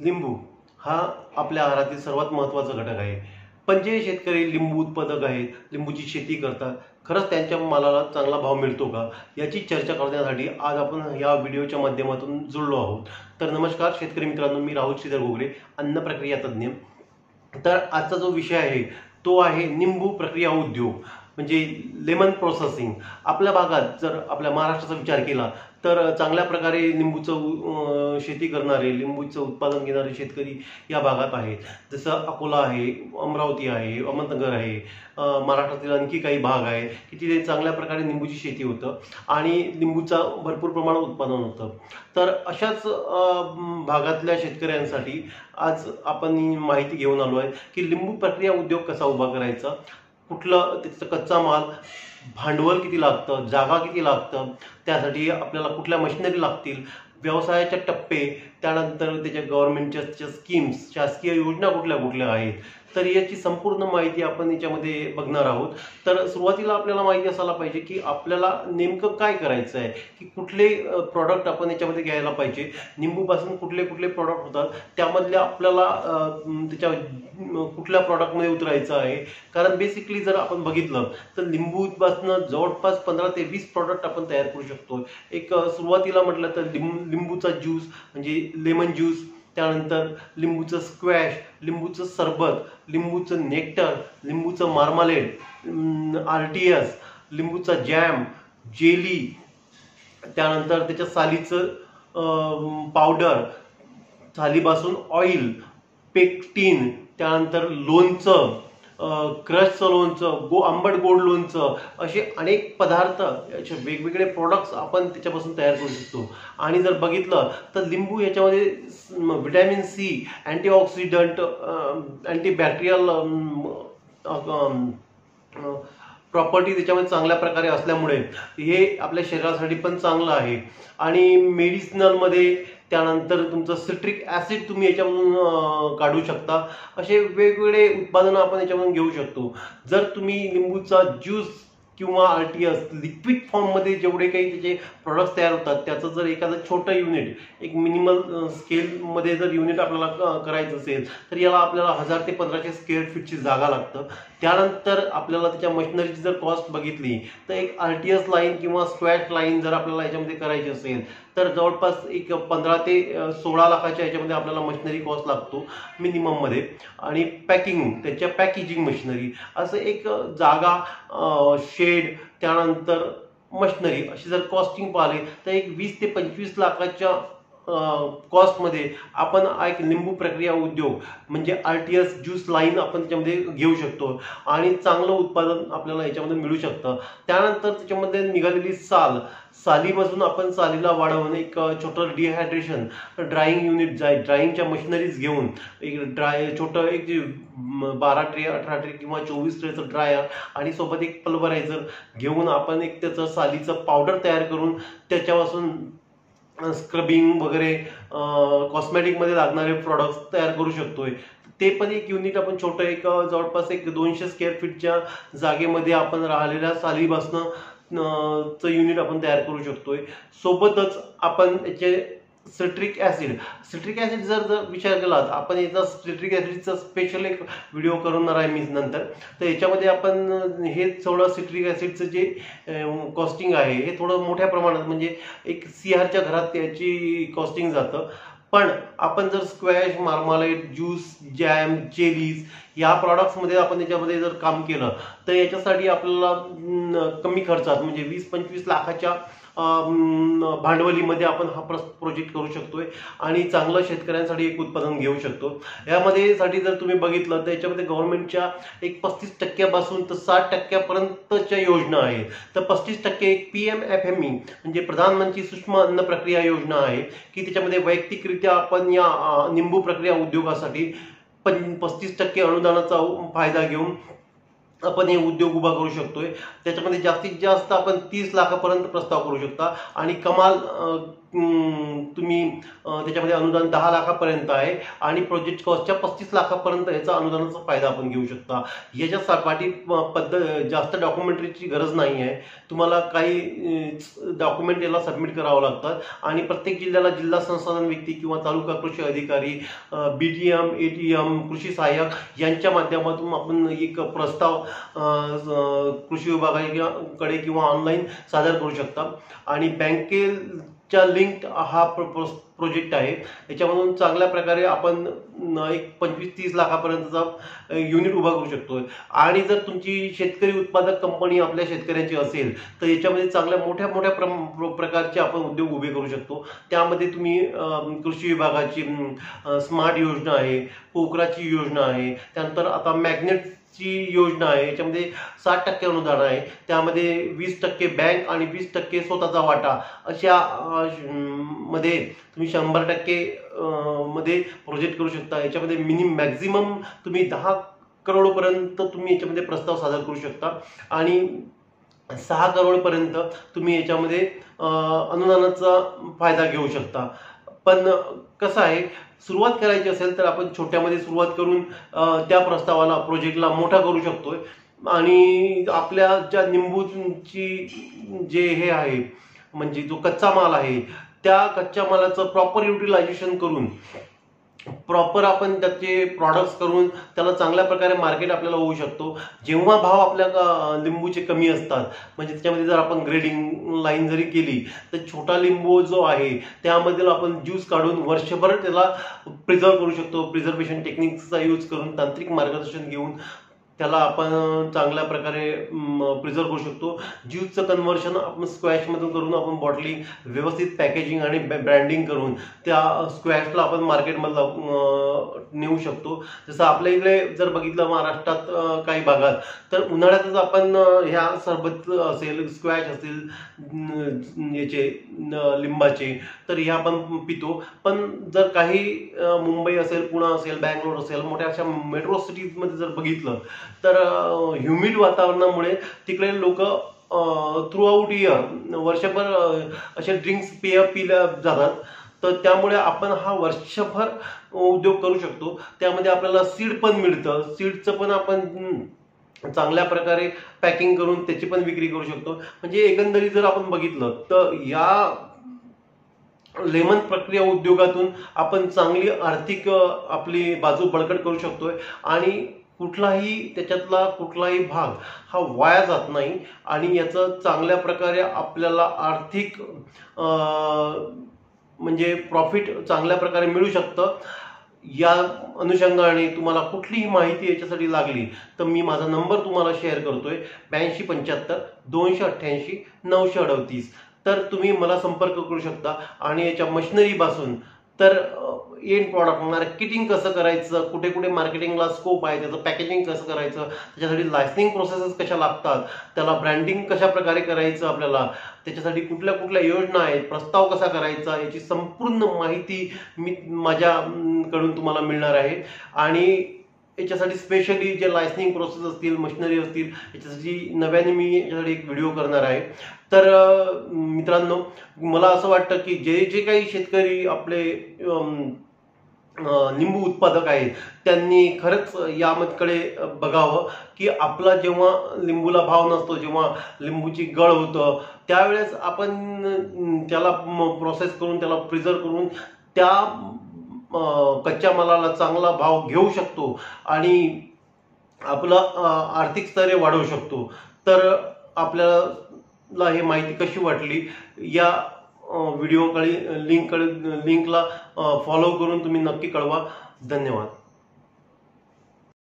लिंबू हा आपल्या आहारातील सर्वात महत्त्वाचा घटक आहे. पण जे शेतकरी लिंबू उत्पादक आहेत, लिंबूची शेती करतात, खरंच त्यांच्या मालाला चांगला भाव मिळतो का? याची चर्चा करण्यासाठी आज आपण या व्हिडिओच्या माध्यमातून जुळलो आहोत. तर नमस्कार शेतकरी मित्रांनो, मी राहुल श्रीधर घोगरे, अन्न प्रक्रिया तज्ज्ञ. तर आजचा जो विषय आहे तो आहे निंबू प्रक्रिया उद्योग, म्हणजे लेमन प्रोसेसिंग. आपल्या भागात जर आपल्या महाराष्ट्राचा विचार केला तर चांगल्या प्रकारे लिंबूचं शेती करणारे, लिंबूचं उत्पादन घेणारे शेतकरी या भागात आहेत. जसं अकोला आहे, अमरावती आहे, अहमदनगर आहे, महाराष्ट्रातील आणखी काही भाग आहे की तिथे चांगल्या प्रकारे लिंबूची शेती होतं आणि लिंबूचा भरपूर प्रमाणात उत्पादन होतं. तर अशाच भागातल्या शेतकऱ्यांसाठी आज आपण माहिती घेऊन आलो आहे की लिंबू प्रक्रिया उद्योग कसा उभा करायचा, कुठलं त्याचा कच्चा माल, भांडवल किती लागतं, जागा किती लागतं, त्यासाठी आपल्याला कुठल्या मशिनरी लागतील, व्यवसायाचे टप्पे, त्यानंतर त्याच्या गव्हर्नमेंटच्या स्कीम्स, शासकीय योजना कुठल्या कुठल्या आहेत. तर याची संपूर्ण माहिती आपण याच्यामध्ये बघणार आहोत. तर सुरुवातीला आपल्याला माहिती असायला पाहिजे की आपल्याला नेमकं काय करायचं आहे, की कुठले प्रॉडक्ट आपण याच्यामध्ये घ्यायला पाहिजे, निंबूपासून कुठले कुठले प्रॉडक्ट होतात, त्यामधले आपल्याला त्याच्या कुठल्या प्रॉडक्टमध्ये उतरायचं आहे. कारण बेसिकली जर आपण बघितलं तर लिंबूपासून जवळपास 15 ते 20 प्रॉडक्ट आपण तयार करू शकतो. एक सुरुवातीला म्हटलं तर लिंबूचा ज्यूस म्हणजे लेमन ज्यूस, त्यानंतर लिंबूचं स्क्वॅश, लिंबूचं सरबत, लिंबूचं नेक्टर, लिंबूचं मार्मालेड, RTS, लिंबूचा जॅम, जेली, त्यानंतर त्याच्या सालीचं पावडर, सालीपासून ऑइल, पेक्टिन, त्यानंतर लोणचं, क्रशचं लोणचं, आंबट गोड लोणचं, असे अनेक पदार्थ, असे वेगवेगळे प्रोडक्ट्स आपण त्याच्यापासून तयार करू शकतो. आणि जर बघितलं तर लिंबू याच्यामध्ये vitamin C, antioxidant, antibacterial property त्याच्यामध्ये चांगल्या प्रकारे असल्यामुळे हे आपल्या शरीरासाठी पण चांगलं आहे. आणि मेडिसिनलमध्ये त्यानंतर तुमचं सिट्रिक ॲसिड तुम्ही याच्यामधून काढू शकता. असे वेगवेगळे उत्पादनं आपण याच्यामधून घेऊ शकतो. जर तुम्ही लिंबूचा ज्यूस किंवा RTS लिक्विड फॉर्ममध्ये जेवढे काही त्याचे प्रोडक्ट्स तयार होतात त्याचं जर एखादं छोटं युनिट, एक मिनिमल स्केलमध्ये जर युनिट आपल्याला करायचं असेल तर याला आपल्याला 1000 ते 1500 स्क्वेअर फीटची जागा लागतं. त्यानंतर आपल्याला त्याच्या मशिनरीची जर कॉस्ट बघितली तर एक RTS लाईन किंवा स्क्वॅश लाईन जर आपल्याला याच्यामध्ये करायची असेल तर जवळपास एक 15 ते 16 लाखाच्या याच्यामध्ये आपल्याला मशिनरी कॉस्ट लागतो मिनिमममध्ये. आणि पॅकिंग, त्याच्या पॅकेजिंग मशिनरी, असं एक जागा, शेड, त्यानंतर मशिनरी, अशी जर कॉस्टिंग पाहिली तर एक 20 ते 25 लाखाच्या कॉस्टमध्ये आपण एक लिंबू प्रक्रिया उद्योग म्हणजे RTS ज्यूस लाईन आपण त्याच्यामध्ये घेऊ शकतो आणि चांगलं उत्पादन आपल्याला याच्यामध्ये मिळू शकतं. त्यानंतर त्याच्यामध्ये निघालेली सालीपासून आपण सालीला वाढवून एक छोटं डिहायड्रेशन, ड्राईंग युनिट, ड्राईंगच्या मशिनरीज घेऊन एक छोटं एक 12 ट्रे, 18 ट्रे किंवा 24 ट्रेचं ड्रायर आणि सोबत एक पल्वरायझर घेऊन आपण एक त्याचं सालीचं पावडर तयार करून त्याच्यापासून स्क्रबिंग वगैरे कॉस्मॅटिकमध्ये लागणारे प्रॉडक्ट्स तयार करू शकतोय. ते पण एक युनिट आपण छोटं एक जवळपास एक 200 स्क्वेअर फीटच्या जागेमध्ये आपण राहिलेल्या सालीपासनं युनिट आपण तयार करू शकतोय. सोबतच आपण याचे सिट्रिक ॲसिड जर विचार केला आपण याचा सिट्रिक ॲसिडचा स्पेशल एक व्हिडिओ करणार आहे मी नंतर. तर याच्यामध्ये आपण हे थोडं सिट्रिक ॲसिडचं जे कॉस्टिंग आहे हे थोडं मोठ्या प्रमाणात, म्हणजे एक CRच्या घरात त्याची कॉस्टिंग जातं. पण आपण जर स्क्वॅश, मार्मालेड, ज्यूस, जॅम, जेलीज या प्रॉडक्ट्समध्ये आपण याच्यामध्ये जर काम केलं तर याच्यासाठी आपल्याला कमी खर्चात म्हणजे 20-25 लाखाच्या भांडवलीमध्ये आपण हा प्रोजेक्ट करू शकतोय आणि चांगलं शेतकऱ्यांसाठी एक उत्पादन घेऊ शकतो. यामध्ये साठी जर तुम्ही बघितलं तर याच्यामध्ये गव्हर्नमेंटच्या एक 35% तर 60% योजना आहेत. तर 35% एक PMFME म्हणजे प्रधानमंत्री सूक्ष्म अन्न प्रक्रिया योजना आहे की त्याच्यामध्ये वैयक्तिकरित्या आपण या निंबू प्रक्रिया उद्योगासाठी 35% अनुदानाचा फायदा घेऊन आपण हे उद्योग उभा करू शकतोय। त्याच्यामध्ये जास्तीत जास्त आपण 30 लाखापर्यंत प्रस्ताव करू शकता आणि कमाल तुम्ही त्याच्यामध्ये अनुदान 10 लाखापर्यंत आहे आणि प्रोजेक्ट कॉस्टच्या 35 लाखापर्यंत याचा अनुदानाचा फायदा आपण घेऊ शकता। याच्यासाठी जास्त डॉक्युमेंटरीची गरज नाही आहे, तुम्हाला काही डॉक्युमेंट याला सबमिट करावं लागतात आणि प्रत्येक जिल्ह्याला जिल्हा संसाधन व्यक्ती किंवा तालुका कृषी अधिकारी, BTM, ATM, कृषी सहाय्यक यांच्या माध्यमातून आपण एक प्रस्ताव कृषी विभागाकडे किंवा ऑनलाईन सादर करू शकता आणि बँकेच्या लिंक हा प्रोजेक्ट आहे। याच्यामधून चांगल्या प्रकारे आपण एक 25-30 लाखापर्यंतचा युनिट उभा करू शकतो आणि जर तुमची शेतकरी उत्पादक कंपनी आपल्या शेतकऱ्यांची असेल तर याच्यामध्ये चांगल्या मोठ्या प्रकारचे आपण उद्योग उभे करू शकतो। त्यामध्ये तुम्ही कृषी विभागाची स्मार्ट योजना आहे, पोखराची योजना आहे, त्यानंतर आता मॅग्नेट ची योजना आहे, याच्यामध्ये 60% अनुदान आहे, त्यामध्ये 20% बँक आणि 20% स्वतःचा वाटा अशा मध्ये तुम्ही 100% मध्ये प्रोजेक्ट करू शकता। याच्यामध्ये मॅक्झिमम तुम्ही 10 करोडपर्यंत तुम्ही याच्यामध्ये प्रस्ताव सादर करू शकता आणि 6 करोडपर्यंत तुम्ही याच्यामध्ये अनुदानाचा फायदा घेऊ शकता। पण कसं आहे, सुरुवात करायची असेल तर आपण छोट्यामध्ये सुरुवात करून त्या प्रस्तावाला प्रोजेक्टला मोठा करू शकतोय आणि आपल्या ज्या निंबूची जे हे आहे म्हणजे जो कच्चा माल आहे त्या कच्च्या मालाचं प्रॉपर युटिलायझेशन करून प्रॉपर आपण त्याचे प्रॉडक्ट्स करून त्याला चांगल्या प्रकारे मार्केट आपल्याला होऊ शकतो। जेव्हा भाव आपल्या लिंबूचे कमी असतात म्हणजे त्याच्यामध्ये जर आपण ग्रेडिंग लाईन जरी केली तर छोटा लिंबू जो आहे त्यामध्ये आपण ज्यूस काढून वर्षभर त्याला प्रिझर्व करू शकतो। प्रिझर्वेशन टेक्निक्सचा यूज करून तांत्रिक मार्गदर्शन घेऊन त्याला आपण चांगल्या प्रकारे प्रिझर्व करू शकतो। ज्यूसचं कन्व्हर्शन आपण स्क्वॅशमधून करून आपण बॉटली व्यवस्थित पॅकेजिंग आणि ब्रँडिंग करून त्या स्क्वॅशला आपण मार्केटमधला नेऊ शकतो। जसं आपल्या इकडे जर बघितलं महाराष्ट्रात काही भागात तर उन्हाळ्यातच आपण ह्या सरबत असेल, स्क्वॅश असेल याचे लिंबाचे तर ह्या आपण पितो। पण जर काही मुंबई असेल, पुणे असेल, बँगलोर असेल, मोठ्या अशा मेट्रो सिटीजमध्ये जर बघितलं तर ह्युमिड वातावरणामुळे तिकडे लोक थ्रू आउट इयर वर्षभर असे ड्रिंक्स पिल्या जातात। तर त्यामुळे आपण हा वर्षभर उद्योग करू शकतो। त्यामध्ये आपल्याला सीड पण मिळतं, सीडचं पण आपण चांगल्या प्रकारे पॅकिंग करून त्याची पण विक्री करू शकतो। म्हणजे एकंदरीत जर आपण बघितलं तर या लेमन प्रक्रिया उद्योगातून आपण चांगली आर्थिक आपली बाजू बळकट करू शकतोय आणि त्याच्यातला कुठलाही भाग हा वाया जात नाही आणि याचं चांगल्या प्रकारे आपल्याला आर्थिक म्हणजे प्रॉफिट चांगल्या प्रकारे मिळू शकतं। या अनुषंगाने तुम्हाला कुठलीही माहिती याच्यासाठी लागली तर मी माझा नंबर तुम्हाला शेअर करतोय 8275 288 938। तर तुम्ही मला संपर्क करू शकता आणि याच्या मशिनरी पासून तर एंड प्रॉडक्ट मार्केटिंग कसं करायचं, कुठे कुठे मार्केटिंगला स्कोप आहे, त्याचं पॅकेजिंग कसं करायचं, त्याच्यासाठी लायसनिंग प्रोसेसेस कशा लागतात, त्याला ब्रँडिंग कशा प्रकारे करायचं, आपल्याला त्याच्यासाठी कुठल्या योजना आहेत, प्रस्ताव कसा करायचा याची संपूर्ण माहिती मी माझ्याकडून तुम्हाला मिळणार आहे। आणि याच्यासाठी स्पेशली जे लायसनिंग प्रोसेस असतील, मशिनरी असतील, याच्यासाठी नव्याने मी याच्यासाठी एक व्हिडिओ करणार आहे। तर मित्रांनो, मला असं वाटतं की जे काही शेतकरी आपले लिंबू उत्पादक आहेत त्यांनी खरंच याकडे बघावं की आपला जेव्हा लिंबूला भाव नसतो, जेव्हा लिंबूची गळ होतं त्यावेळेस आपण त्याला प्रोसेस करून त्याला प्रिझर्व करून त्या कच्च्या मालाला चांगला भाव घेऊ शकतो आणि आपला आर्थिक स्तर वाढवू शकतो। तर आपल्याला ही माहिती कशी वाटली या व्हिडिओकडे लिंकला फॉलो करून तुम्ही नक्की कळवा। धन्यवाद।